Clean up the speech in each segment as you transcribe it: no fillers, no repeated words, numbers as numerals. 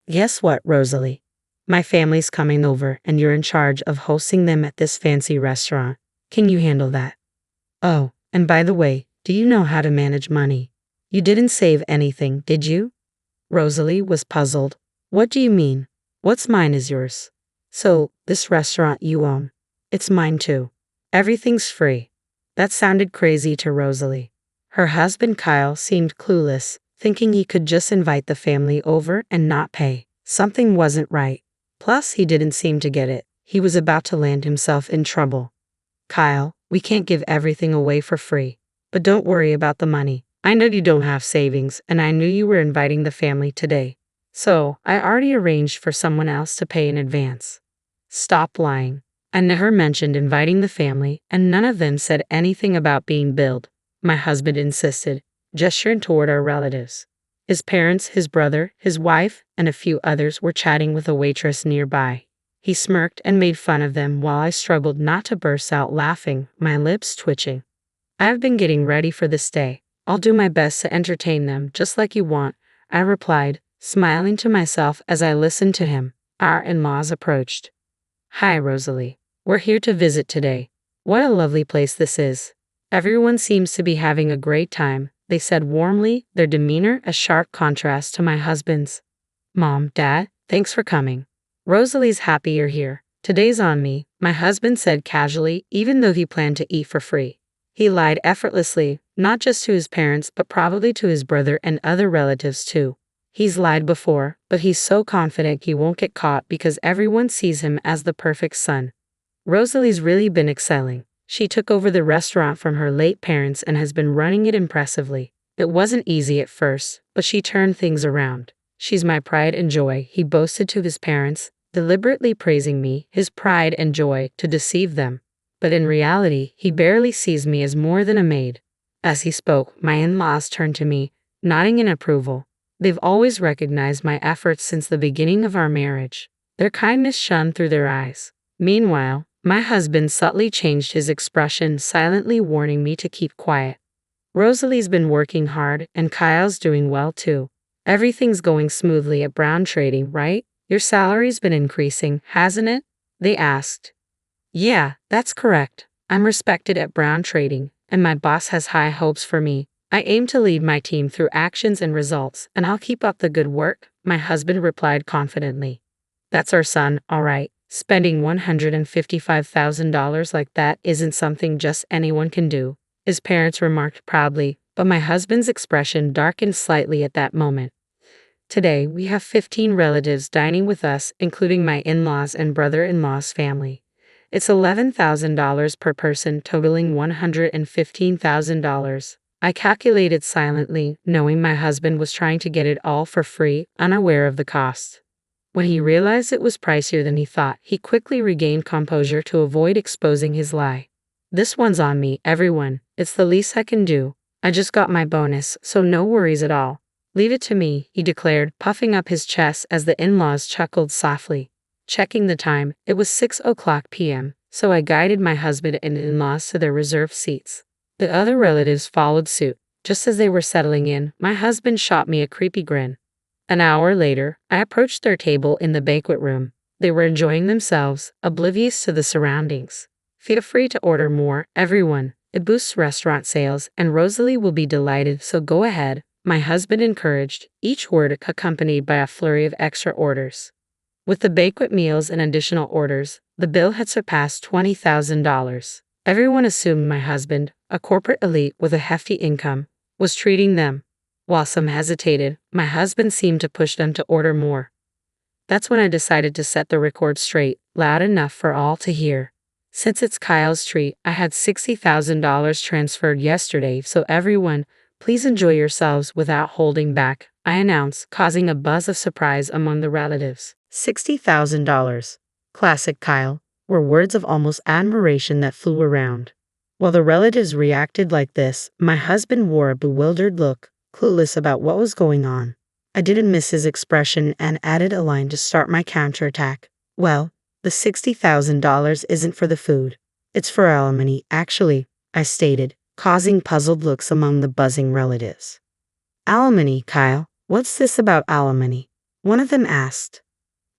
Guess what, Rosalie? My family's coming over and you're in charge of hosting them at this fancy restaurant. Can you handle that? Oh, and by the way, do you know how to manage money? You didn't save anything, did you? Rosalie was puzzled. What do you mean? What's mine is yours. So, this restaurant you own. It's mine too. Everything's free. That sounded crazy to Rosalie. Her husband Kyle seemed clueless, thinking he could just invite the family over and not pay. Something wasn't right. Plus, he didn't seem to get it. He was about to land himself in trouble. Kyle, we can't give everything away for free. But don't worry about the money. I know you don't have savings, and I knew you were inviting the family today. So, I already arranged for someone else to pay in advance. Stop lying. I never mentioned inviting the family, and none of them said anything about being billed. My husband insisted, gesturing toward our relatives. His parents, his brother, his wife, and a few others were chatting with a waitress nearby. He smirked and made fun of them while I struggled not to burst out laughing, my lips twitching. I've been getting ready for this day. I'll do my best to entertain them just like you want, I replied, smiling to myself as I listened to him. Our in-laws approached. Hi, Rosalie. We're here to visit today. What a lovely place this is. Everyone seems to be having a great time, they said warmly, their demeanor a sharp contrast to my husband's. Mom, Dad, thanks for coming. Rosalie's happy you're here. Today's on me, my husband said casually, even though he planned to eat for free. He lied effortlessly, not just to his parents but probably to his brother and other relatives too. He's lied before, but he's so confident he won't get caught because everyone sees him as the perfect son. Rosalie's really been excelling. She took over the restaurant from her late parents and has been running it impressively. It wasn't easy at first, but she turned things around. She's my pride and joy, he boasted to his parents, deliberately praising me, his pride and joy, to deceive them. But in reality, he barely sees me as more than a maid. As he spoke, my in-laws turned to me, nodding in approval. They've always recognized my efforts since the beginning of our marriage. Their kindness shone through their eyes. Meanwhile, my husband subtly changed his expression, silently warning me to keep quiet. Rosalie's been working hard, and Kyle's doing well too. Everything's going smoothly at Brown Trading, right? Your salary's been increasing, hasn't it? They asked. Yeah, that's correct. I'm respected at Brown Trading, and my boss has high hopes for me. I aim to lead my team through actions and results, and I'll keep up the good work, my husband replied confidently. That's our son, all right. Spending $155,000 like that isn't something just anyone can do, his parents remarked proudly, but my husband's expression darkened slightly at that moment. Today, we have 15 relatives dining with us, including my in-laws and brother-in-law's family. It's $11,000 per person, totaling $115,000. I calculated silently, knowing my husband was trying to get it all for free, unaware of the cost. When he realized it was pricier than he thought, he quickly regained composure to avoid exposing his lie. This one's on me, everyone. It's the least I can do. I just got my bonus, so no worries at all. Leave it to me, he declared, puffing up his chest as the in-laws chuckled softly. Checking the time, it was 6:00 p.m., so I guided my husband and in-laws to their reserved seats. The other relatives followed suit. Just as they were settling in, my husband shot me a creepy grin. An hour later, I approached their table in the banquet room. They were enjoying themselves, oblivious to the surroundings. Feel free to order more, everyone. It boosts restaurant sales, and Rosalie will be delighted, so go ahead, my husband encouraged, each word accompanied by a flurry of extra orders. With the banquet meals and additional orders, the bill had surpassed $20,000. Everyone assumed my husband, a corporate elite with a hefty income, was treating them. While some hesitated, my husband seemed to push them to order more. That's when I decided to set the record straight, loud enough for all to hear. Since it's Kyle's treat, I had $60,000 transferred yesterday, so everyone, please enjoy yourselves without holding back, I announced, causing a buzz of surprise among the relatives. $60,000. Classic Kyle, were words of almost admiration that flew around. While the relatives reacted like this, my husband wore a bewildered look, clueless about what was going on. I didn't miss his expression and added a line to start my counterattack. Well, the $60,000 isn't for the food. It's for alimony, actually, I stated, causing puzzled looks among the buzzing relatives. Alimony, Kyle? What's this about alimony? One of them asked.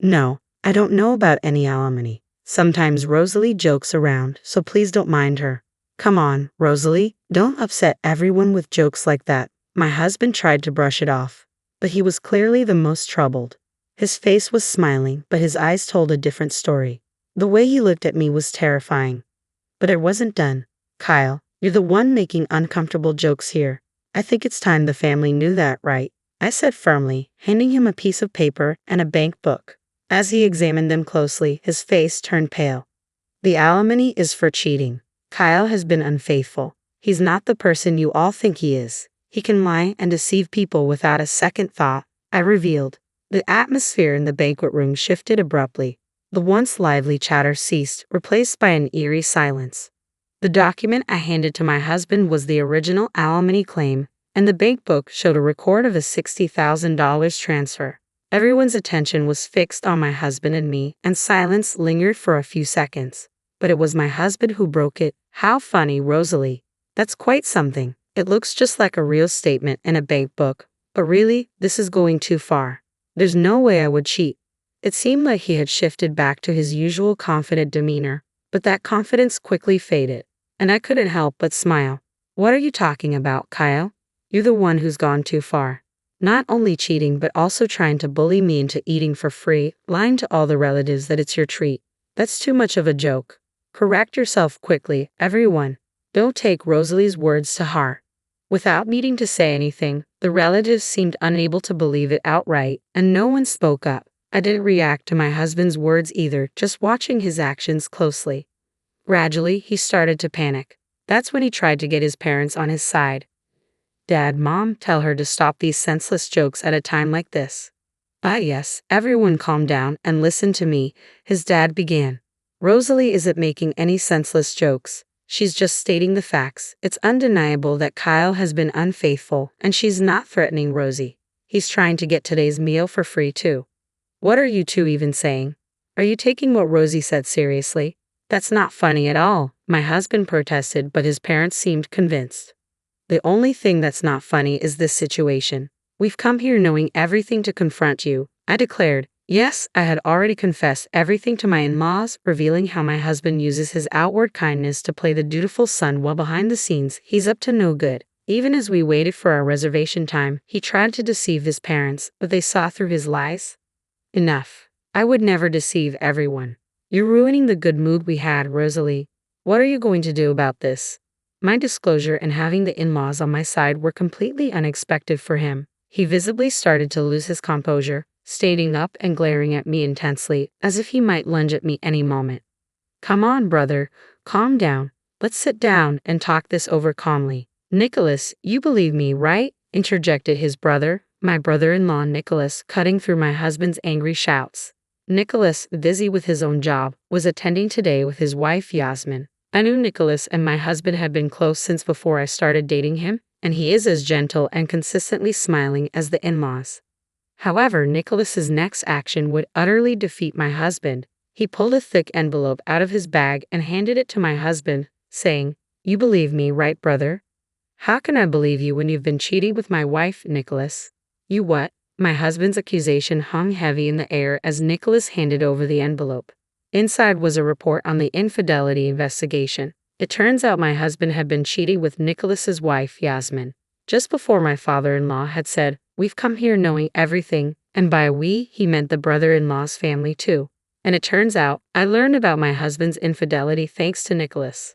No, I don't know about any alimony. Sometimes Rosalie jokes around, so please don't mind her. Come on, Rosalie, don't upset everyone with jokes like that. My husband tried to brush it off, but he was clearly the most troubled. His face was smiling, but his eyes told a different story. The way he looked at me was terrifying. But it wasn't done. Kyle, you're the one making uncomfortable jokes here. I think it's time the family knew that, right? I said firmly, handing him a piece of paper and a bank book. As he examined them closely, his face turned pale. The alimony is for cheating. Kyle has been unfaithful. He's not the person you all think he is. He can lie and deceive people without a second thought, I revealed. The atmosphere in the banquet room shifted abruptly. The once lively chatter ceased, replaced by an eerie silence. The document I handed to my husband was the original alimony claim, and the bank book showed a record of a $60,000 transfer. Everyone's attention was fixed on my husband and me, and silence lingered for a few seconds. But it was my husband who broke it. How funny, Rosalie. That's quite something. It looks just like a real statement in a bank book. But really, this is going too far. There's no way I would cheat. It seemed like he had shifted back to his usual confident demeanor, but that confidence quickly faded, and I couldn't help but smile. What are you talking about, Kyle? You're the one who's gone too far. Not only cheating but also trying to bully me into eating for free, lying to all the relatives that it's your treat. That's too much of a joke. Correct yourself quickly, everyone. Don't take Rosalie's words to heart. Without needing to say anything, the relatives seemed unable to believe it outright, and no one spoke up. I didn't react to my husband's words either, just watching his actions closely. Gradually, he started to panic. That's when he tried to get his parents on his side. Dad, Mom, tell her to stop these senseless jokes at a time like this. Ah yes, everyone calm down and listen to me, his dad began. Rosalie isn't making any senseless jokes. She's just stating the facts. It's undeniable that Kyle has been unfaithful, and she's not threatening Rosie. He's trying to get today's meal for free too. What are you two even saying? Are you taking what Rosie said seriously? That's not funny at all, my husband protested, but his parents seemed convinced. The only thing that's not funny is this situation. We've come here knowing everything to confront you, I declared. Yes, I had already confessed everything to my in-laws, revealing how my husband uses his outward kindness to play the dutiful son while behind the scenes, he's up to no good. Even as we waited for our reservation time, he tried to deceive his parents, but they saw through his lies. Enough. I would never deceive everyone. You're ruining the good mood we had, Rosalie. What are you going to do about this? My disclosure and having the in-laws on my side were completely unexpected for him. He visibly started to lose his composure, standing up and glaring at me intensely, as if he might lunge at me any moment. Come on, brother, calm down. Let's sit down and talk this over calmly. Nicholas, you believe me, right? Interjected his brother, my brother-in-law Nicholas, cutting through my husband's angry shouts. Nicholas, busy with his own job, was attending today with his wife Yasmin. I knew Nicholas and my husband had been close since before I started dating him, and he is as gentle and consistently smiling as the in-laws. However, Nicholas's next action would utterly defeat my husband. He pulled a thick envelope out of his bag and handed it to my husband, saying, You believe me, right, brother? How can I believe you when you've been cheating with my wife, Nicholas? You what? My husband's accusation hung heavy in the air as Nicholas handed over the envelope. Inside was a report on the infidelity investigation. It turns out my husband had been cheating with Nicholas's wife, Yasmin. Just before my father-in-law had said, We've come here knowing everything, and by we, he meant the brother-in-law's family too. And it turns out, I learned about my husband's infidelity thanks to Nicholas.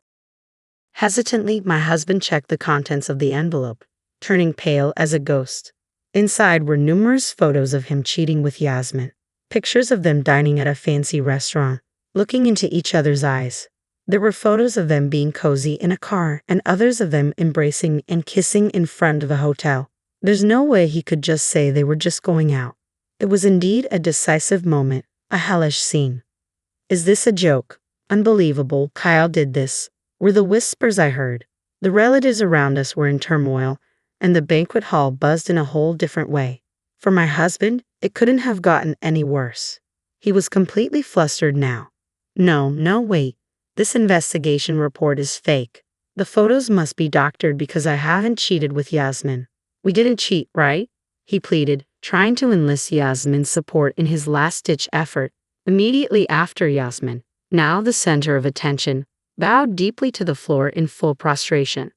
Hesitantly, my husband checked the contents of the envelope, turning pale as a ghost. Inside were numerous photos of him cheating with Yasmin, pictures of them dining at a fancy restaurant, looking into each other's eyes. There were photos of them being cozy in a car and others of them embracing and kissing in front of a hotel. There's no way he could just say they were just going out. It was indeed a decisive moment, a hellish scene. Is this a joke? Unbelievable, Kyle did this, were the whispers I heard. The relatives around us were in turmoil, and the banquet hall buzzed in a whole different way. For my husband, it couldn't have gotten any worse. He was completely flustered now. No, wait. This investigation report is fake. The photos must be doctored because I haven't cheated with Yasmin. We didn't cheat, right? He pleaded, trying to enlist Yasmin's support in his last-ditch effort. Immediately after Yasmin, now the center of attention, bowed deeply to the floor in full prostration.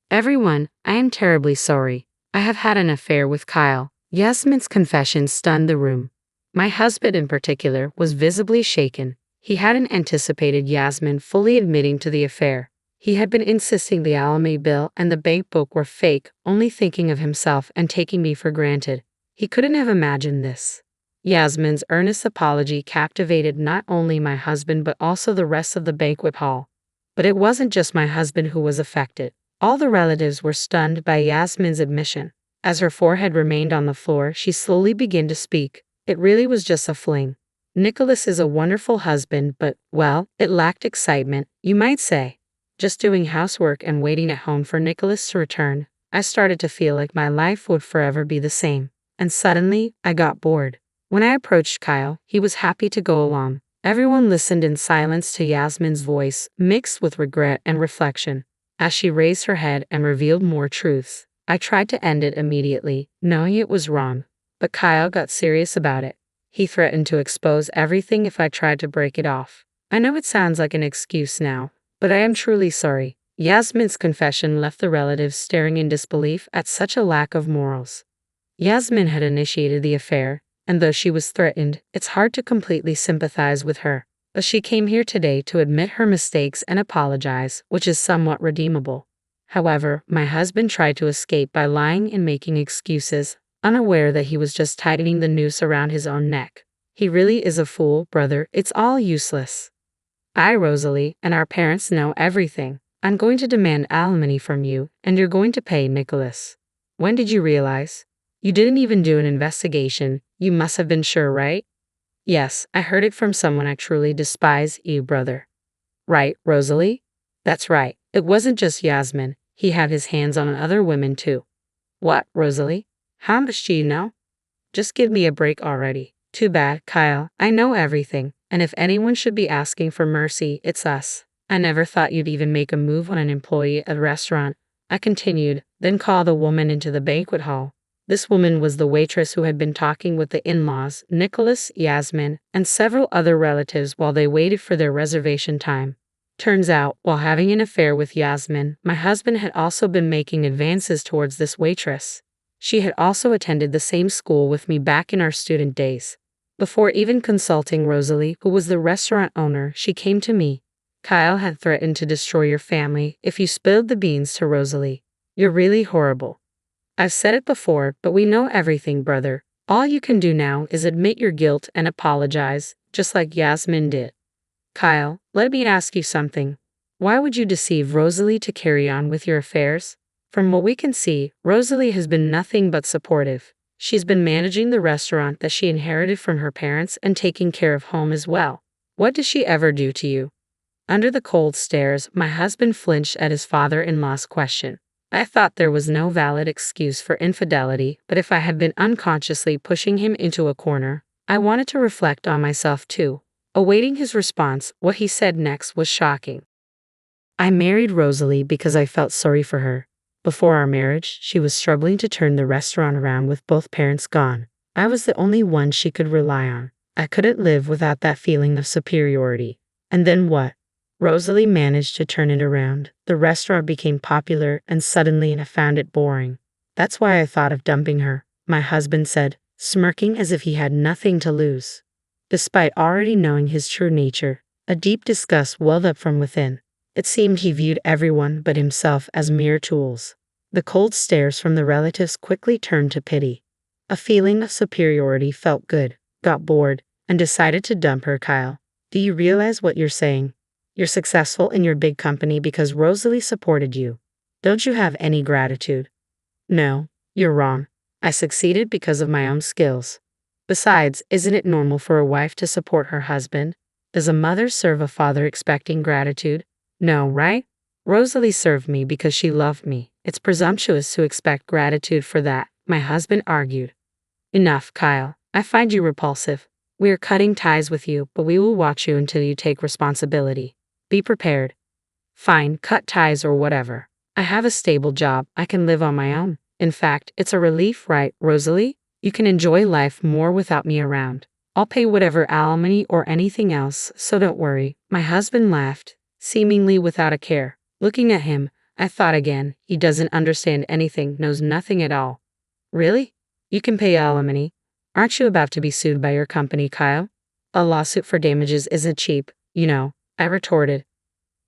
Everyone, I am terribly sorry. I have had an affair with Kyle. Yasmin's confession stunned the room. My husband in particular was visibly shaken. He hadn't anticipated Yasmin fully admitting to the affair. He had been insisting the alimony bill and the bank book were fake, only thinking of himself and taking me for granted. He couldn't have imagined this. Yasmin's earnest apology captivated not only my husband but also the rest of the banquet hall. But it wasn't just my husband who was affected. All the relatives were stunned by Yasmin's admission. As her forehead remained on the floor, she slowly began to speak. It really was just a fling. Nicholas is a wonderful husband, but, well, it lacked excitement, you might say. Just doing housework and waiting at home for Nicholas to return, I started to feel like my life would forever be the same. And suddenly, I got bored. When I approached Kyle, he was happy to go along. Everyone listened in silence to Yasmin's voice, mixed with regret and reflection. As she raised her head and revealed more truths, I tried to end it immediately, knowing it was wrong. But Kyle got serious about it. He threatened to expose everything if I tried to break it off. I know it sounds like an excuse now, but I am truly sorry. Yasmin's confession left the relatives staring in disbelief at such a lack of morals. Yasmin had initiated the affair, and though she was threatened, it's hard to completely sympathize with her. But she came here today to admit her mistakes and apologize, which is somewhat redeemable. However, my husband tried to escape by lying and making excuses, unaware that he was just tightening the noose around his own neck. He really is a fool, brother. It's all useless. Rosalie, and our parents know everything. I'm going to demand alimony from you, and you're going to pay Nicholas. When did you realize? You didn't even do an investigation. You must have been sure, right? Yes, I heard it from someone I truly despise, you brother. Right, Rosalie? That's right. It wasn't just Yasmin. He had his hands on other women too. What, Rosalie? How much do you know? Just give me a break already. Too bad, Kyle. I know everything, and if anyone should be asking for mercy, it's us. I never thought you'd even make a move on an employee at a restaurant. I continued, then called the woman into the banquet hall. This woman was the waitress who had been talking with the in-laws, Nicholas, Yasmin, and several other relatives while they waited for their reservation time. Turns out, while having an affair with Yasmin, my husband had also been making advances towards this waitress. She had also attended the same school with me back in our student days. Before even consulting Rosalie, who was the restaurant owner, she came to me. Kyle had threatened to destroy your family if you spilled the beans to Rosalie. You're really horrible. I've said it before, but we know everything, brother. All you can do now is admit your guilt and apologize, just like Yasmin did. Kyle, let me ask you something. Why would you deceive Rosalie to carry on with your affairs? From what we can see, Rosalie has been nothing but supportive. She's been managing the restaurant that she inherited from her parents and taking care of home as well. What does she ever do to you? Under the cold stares, my husband flinched at his father-in-law's question. I thought there was no valid excuse for infidelity, but if I had been unconsciously pushing him into a corner, I wanted to reflect on myself too. Awaiting his response, what he said next was shocking. I married Rosalie because I felt sorry for her. Before our marriage, she was struggling to turn the restaurant around with both parents gone. I was the only one she could rely on. I couldn't live without that feeling of superiority. And then what? Rosalie managed to turn it around. The restaurant became popular, and suddenly I found it boring. That's why I thought of dumping her, my husband said, smirking as if he had nothing to lose. Despite already knowing his true nature, a deep disgust welled up from within. It seemed he viewed everyone but himself as mere tools. The cold stares from the relatives quickly turned to pity. A feeling of superiority felt good, got bored, and decided to dump her. Kyle, do you realize what you're saying? You're successful in your big company because Rosalie supported you. Don't you have any gratitude? No, you're wrong. I succeeded because of my own skills. Besides, isn't it normal for a wife to support her husband? Does a mother serve a father expecting gratitude? No, right? Rosalie served me because she loved me. It's presumptuous to expect gratitude for that, my husband argued. Enough, Kyle. I find you repulsive. We are cutting ties with you, but we will watch you until you take responsibility. Be prepared. Fine, cut ties or whatever. I have a stable job. I can live on my own. In fact, it's a relief, right, Rosalie? You can enjoy life more without me around. I'll pay whatever alimony or anything else, so don't worry." My husband laughed, seemingly without a care. Looking at him, I thought again, he doesn't understand anything, knows nothing at all. Really? You can pay alimony? Aren't you about to be sued by your company, Kyle? A lawsuit for damages isn't cheap, you know, I retorted.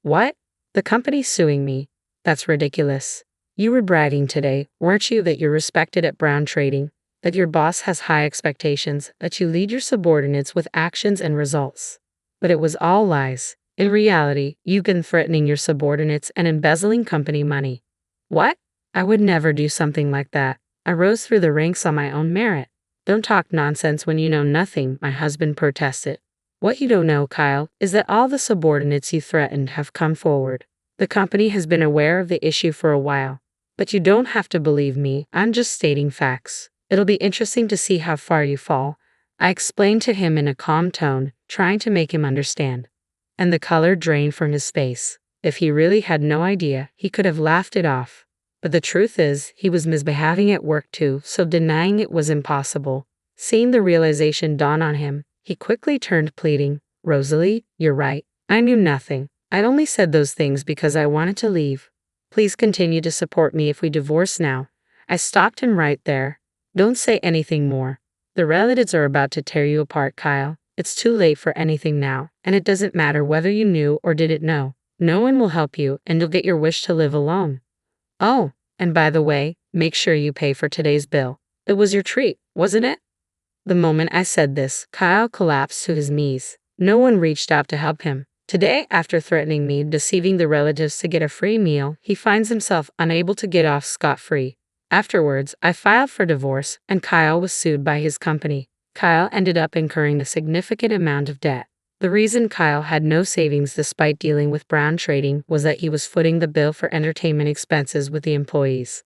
What? The company's suing me? That's ridiculous. You were bragging today, weren't you, that you're respected at Brown Trading, that your boss has high expectations, that you lead your subordinates with actions and results. But it was all lies. In reality, you've been threatening your subordinates and embezzling company money. What? I would never do something like that. I rose through the ranks on my own merit. Don't talk nonsense when you know nothing, my husband protested. What you don't know, Kyle, is that all the subordinates you threatened have come forward. The company has been aware of the issue for a while. But you don't have to believe me, I'm just stating facts. It'll be interesting to see how far you fall. I explained to him in a calm tone, trying to make him understand. And the color drained from his face. If he really had no idea, he could have laughed it off. But the truth is, he was misbehaving at work too, so denying it was impossible. Seeing the realization dawn on him, he quickly turned, pleading, "Rosalie, you're right. I knew nothing. I'd only said those things because I wanted to leave. Please continue to support me if we divorce now." I stopped him right there. "Don't say anything more. The relatives are about to tear you apart, Kyle. It's too late for anything now, and it doesn't matter whether you knew or didn't know. No one will help you, and you'll get your wish to live alone. Oh, and by the way, make sure you pay for today's bill. It was your treat, wasn't it?" The moment I said this, Kyle collapsed to his knees. No one reached out to help him. Today, after threatening me, deceiving the relatives to get a free meal, he finds himself unable to get off scot-free. Afterwards, I filed for divorce, and Kyle was sued by his company. Kyle ended up incurring a significant amount of debt. The reason Kyle had no savings despite dealing with Brown Trading was that he was footing the bill for entertainment expenses with the employees.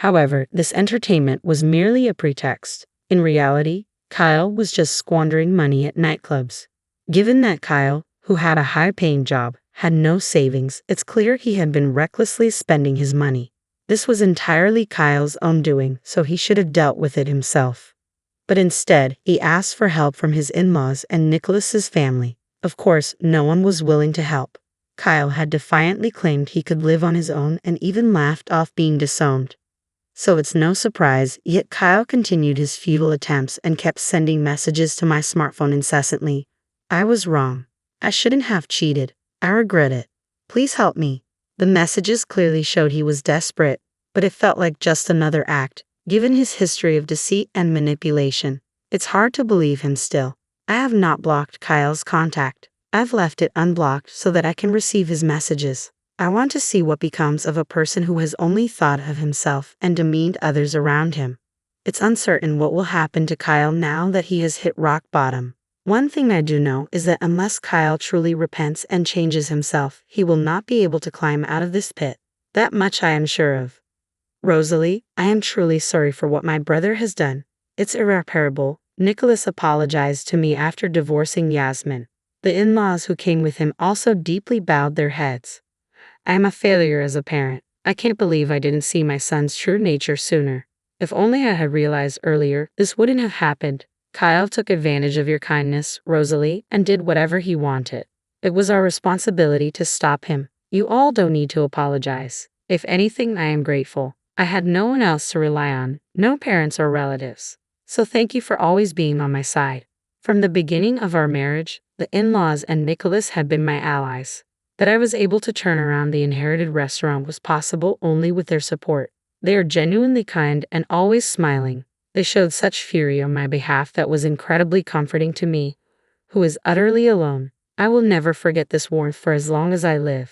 However, this entertainment was merely a pretext. In reality, Kyle was just squandering money at nightclubs. Given that Kyle, who had a high-paying job, had no savings, it's clear he had been recklessly spending his money. This was entirely Kyle's own doing, so he should have dealt with it himself. But instead, he asked for help from his in-laws and Nicholas's family. Of course, no one was willing to help. Kyle had defiantly claimed he could live on his own and even laughed off being disowned. So it's no surprise, yet Kyle continued his futile attempts and kept sending messages to my smartphone incessantly. "I was wrong. I shouldn't have cheated. I regret it. Please help me." The messages clearly showed he was desperate, but it felt like just another act. Given his history of deceit and manipulation, it's hard to believe him still. I have not blocked Kyle's contact. I've left it unblocked so that I can receive his messages. I want to see what becomes of a person who has only thought of himself and demeaned others around him. It's uncertain what will happen to Kyle now that he has hit rock bottom. One thing I do know is that unless Kyle truly repents and changes himself, he will not be able to climb out of this pit. That much I am sure of. "Rosalie, I am truly sorry for what my brother has done. It's irreparable." Nicholas apologized to me after divorcing Yasmin. The in-laws who came with him also deeply bowed their heads. "I am a failure as a parent. I can't believe I didn't see my son's true nature sooner. If only I had realized earlier, this wouldn't have happened. Kyle took advantage of your kindness, Rosalie, and did whatever he wanted. It was our responsibility to stop him. You all don't need to apologize. If anything, I am grateful. I had no one else to rely on, no parents or relatives. So thank you for always being on my side. From the beginning of our marriage, the in-laws and Nicholas have been my allies. That I was able to turn around the inherited restaurant was possible only with their support. They are genuinely kind and always smiling. They showed such fury on my behalf that was incredibly comforting to me, who is utterly alone. I will never forget this warmth for as long as I live."